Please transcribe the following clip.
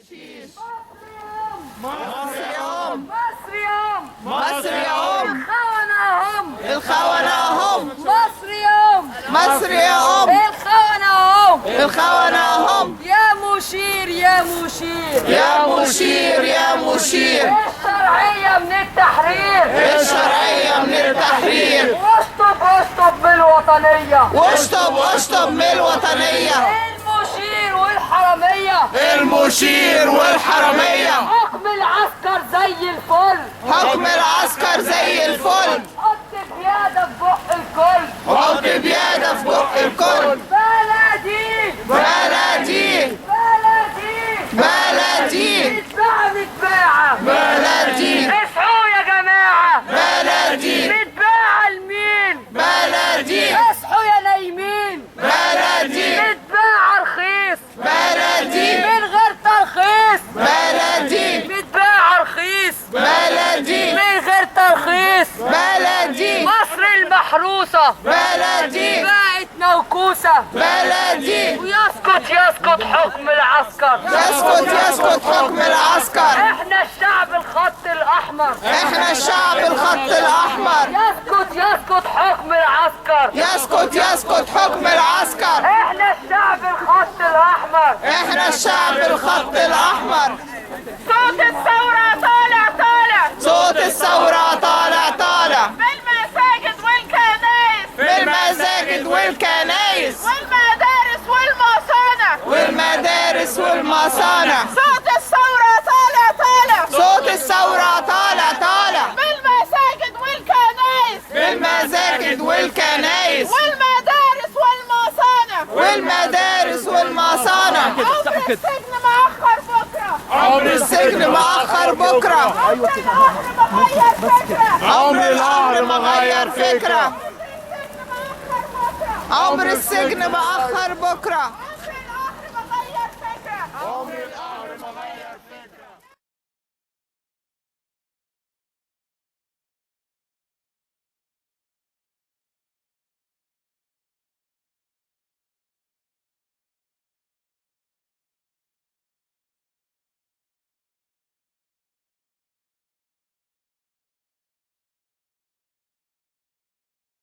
شيش. مصر يا أم، مصر يا أم، مصر يا أم، الخونة هم، الخونة هم، مصر يا أم، مصر يا أم، الخونة هم، الخونة هم، يا مشير يا مشير، يا مشير يا مشير، الشرعية من التحرير، الشرعية من التحرير، واشطب واشطب بالوطنية، واشطب واشطب من الوطنية، المشير والحرامية، المشير والحرامية، حكم العسكر زي الفل، حكم العسكر زي الفل، حط بيادة في بق الكل، حط بيادة في بق الكل، بلدي بلدي بلدي بلدي متباعة بلدي اصحوا يا جماعة، بلدي متباعة لمين؟ بلدي اصحوا يا نايمين، بلدي متباعة رخيص بلدي من غير ترخيص، بلدي متباعة رخيص بلدي من غير ترخيص، بلدي مصر المحروسة بلدي بقت موكوسة، بلدي ويسقط يسقط حكم العسكر، يسقط يسقط حكم العسكر، احنا الشعب الخط الاحمر، احنا الشعب الخط الاحمر، يسقط يسقط حكم العسكر، يسقط يسقط حكم العسكر، احنا الشعب الخط الاحمر، احنا الشعب الخط الاحمر، صوت الثورة طالع طالع، صوت الثورة طالع طالع، بالمساجد والكنائس في المساجد والكنايس والمدارس والمصانع، والمدارس والمصانع، صوت الثورة طالع طالع، صوت الثورة طالع طالع، بالمساجد والكنائس في المساجد والكنايس والمدارس والمصانع، والمدارس والمصانع، عمر السجن مأخر بكرة، عمر السجن مأخر بكرة، عمر القهر مغير فكرة، عمر القهر ما غير فكرة، السجن مأخر بكرة، عمر السجن مأخر بكرة.